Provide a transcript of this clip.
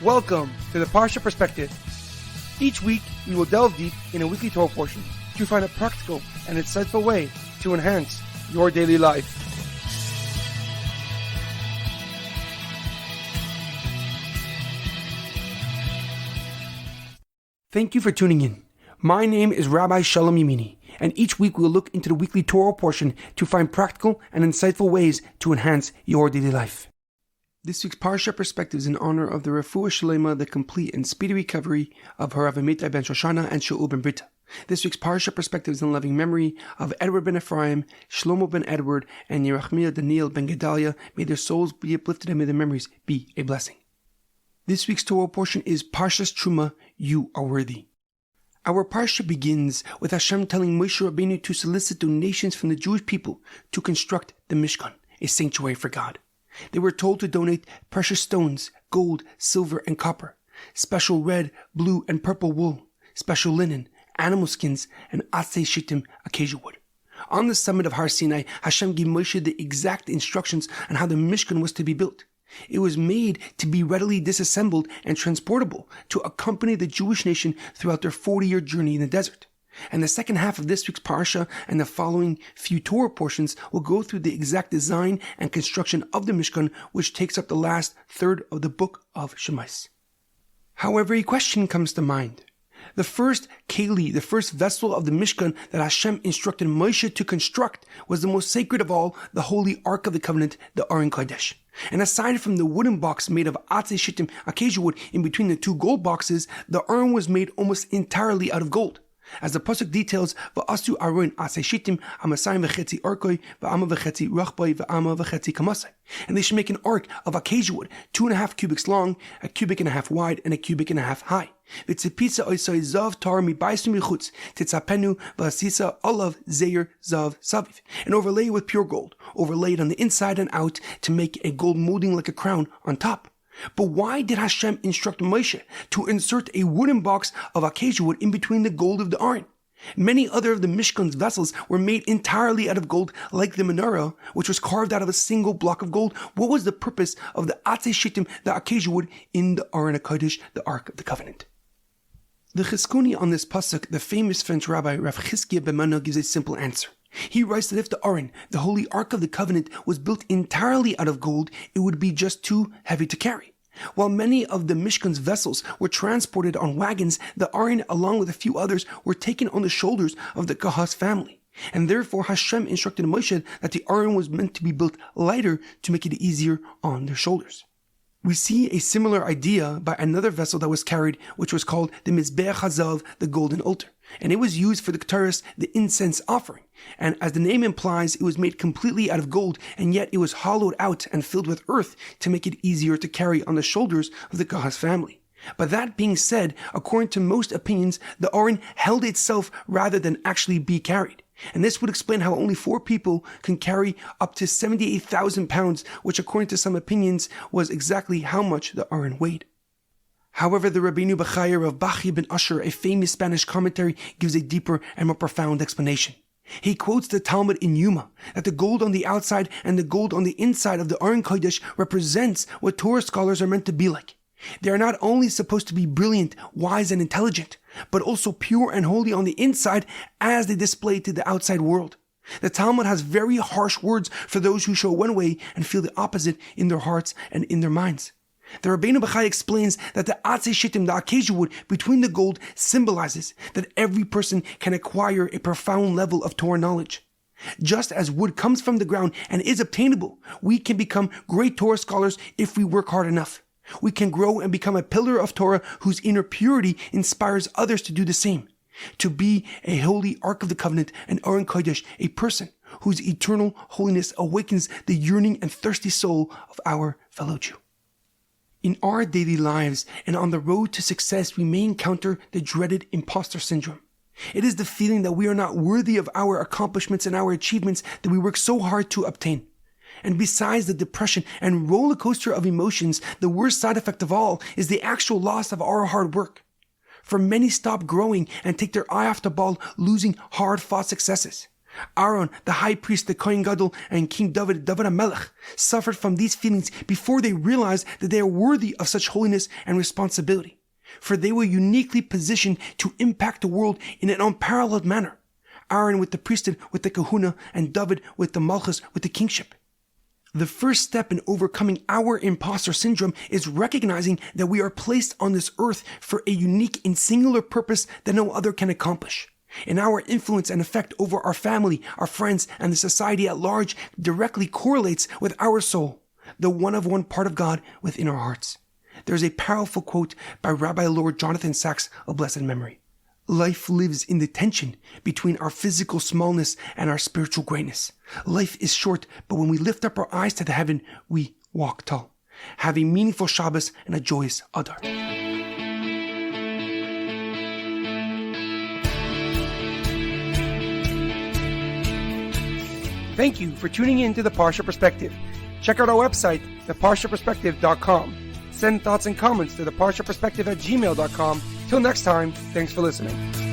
Welcome to the Parsha Perspective. Each week, we will delve deep in a weekly Torah portion to find a practical and insightful way to enhance your daily life. Thank you for tuning in. My name is Rabbi Shalom Yamini, and each week we will look into the weekly Torah portion to find practical and insightful ways to enhance your daily life. This week's Parsha Perspective is in honor of the Refuah Shlema, the complete and speedy recovery of HaRav Amitai ben Shoshanna and Shaul ben Berta. This week's Parsha Perspective is in loving memory of Edward Ben Efraim, Shlomo Ben Edward, and Yirac ben Gedalia. May their souls be uplifted and may their memories be a blessing. This week's Torah portion is Parshas Terumah, You Are Worthy. Our Parsha begins with Hashem telling Moshe Rabbeinu to solicit donations from the Jewish people to construct the Mishkan, a sanctuary for God. They were told to donate precious stones, gold, silver, and copper, special red, blue, and purple wool, special linen, animal skins, and atzei shittim, acacia wood. On the summit of Har Sinai, Hashem gave Moshe the exact instructions on how the Mishkan was to be built. It was made to be readily disassembled and transportable to accompany the Jewish nation throughout their 40-year journey in the desert. And the second half of this week's Parsha and the following few Torah portions will go through the exact design and construction of the Mishkan, which takes up the last third of the book of Shemais. However, a question comes to mind. The first keli, the first vessel of the Mishkan that Hashem instructed Moshe to construct, was the most sacred of all, the holy Ark of the Covenant, the Aron Kodesh. And aside from the wooden box made of atzei shittim, acacia wood, in between the two gold boxes, the Aron was made almost entirely out of gold. As the pasuk details, va'asu Aron atzei shittim amasayim v'chetzi arkoi v'ama v'chetzi rachboi v'ama v'chetzi kamasai. And they should make an ark of acacia wood, 2.5 cubits long, 1.5 cubits wide, and 1.5 cubits high. V'tzipitza oisai zav tar mibaysu michutz titzapenu v'asisa olav zeir zav saviv. And overlay with pure gold, overlaid on the inside and out to make a gold molding like a crown on top. But why did Hashem instruct Moshe to insert a wooden box of acacia wood in between the gold of the Aron? Many other of the Mishkan's vessels were made entirely out of gold, like the menorah, which was carved out of a single block of gold. What was the purpose of the atzei shittim, the acacia wood, in the Aron HaKodesh, the Ark of the Covenant? The Chizkuni on this pasuk, the famous French rabbi Rav Chizkiah ben Mano, gives a simple answer. He writes that if the Aron, the holy Ark of the Covenant, was built entirely out of gold, it would be just too heavy to carry. While many of the Mishkan's vessels were transported on wagons, the Aron, along with a few others, were taken on the shoulders of the Kahas family. And therefore Hashem instructed Moshe that the Aron was meant to be built lighter to make it easier on their shoulders. We see a similar idea by another vessel that was carried, which was called the Mizbeach HaZav, the golden altar. And it was used for the Ktaris, the incense offering. And as the name implies, it was made completely out of gold, and yet it was hollowed out and filled with earth to make it easier to carry on the shoulders of the Kahas family. But that being said, according to most opinions, the Aron held itself rather than actually be carried. And this would explain how only 4 people can carry up to 78,000 pounds, which according to some opinions was exactly how much the Aron weighed. However, the Rabbeinu B'Chaya of Bachya ben Asher, a famous Spanish commentary, gives a deeper and more profound explanation. He quotes the Talmud in Yuma, that the gold on the outside and the gold on the inside of the Aron Kodesh represents what Torah scholars are meant to be like. They are not only supposed to be brilliant, wise, and intelligent, but also pure and holy on the inside as they display to the outside world. The Talmud has very harsh words for those who show one way and feel the opposite in their hearts and in their minds. The Rabbeinu B'Chaya explains that the atzei shittim, the acacia wood, between the gold symbolizes that every person can acquire a profound level of Torah knowledge. Just as wood comes from the ground and is obtainable, we can become great Torah scholars if we work hard enough. We can grow and become a pillar of Torah whose inner purity inspires others to do the same. To be a holy Ark of the Covenant, an Aron Kodesh, a person whose eternal holiness awakens the yearning and thirsty soul of our fellow Jew. In our daily lives and on the road to success, we may encounter the dreaded imposter syndrome. It is the feeling that we are not worthy of our accomplishments and our achievements that we work so hard to obtain. And besides the depression and roller coaster of emotions, the worst side effect of all is the actual loss of our hard work. For many stop growing and take their eye off the ball, losing hard-fought successes. Aaron, the high priest, the Kohen Gadol, and King David HaMelech suffered from these feelings before they realized that they are worthy of such holiness and responsibility, for they were uniquely positioned to impact the world in an unparalleled manner. Aaron with the priesthood, with the kahuna, and David with the malchus, with the kingship. The first step in overcoming our imposter syndrome is recognizing that we are placed on this earth for a unique and singular purpose that no other can accomplish. And our influence and effect over our family, our friends, and the society at large directly correlates with our soul, the one-of-one part of God within our hearts. There's a powerful quote by Rabbi Lord Jonathan Sachs of blessed memory. Life lives in the tension between our physical smallness and our spiritual greatness. Life is short, but when we lift up our eyes to the heaven, we walk tall. Have a meaningful Shabbos and a joyous Adar. Thank you for tuning in to the Parsha Perspective. Check out our website, theparshaperspective.com. Send thoughts and comments to theparshaperspective@gmail.com. Till next time, thanks for listening.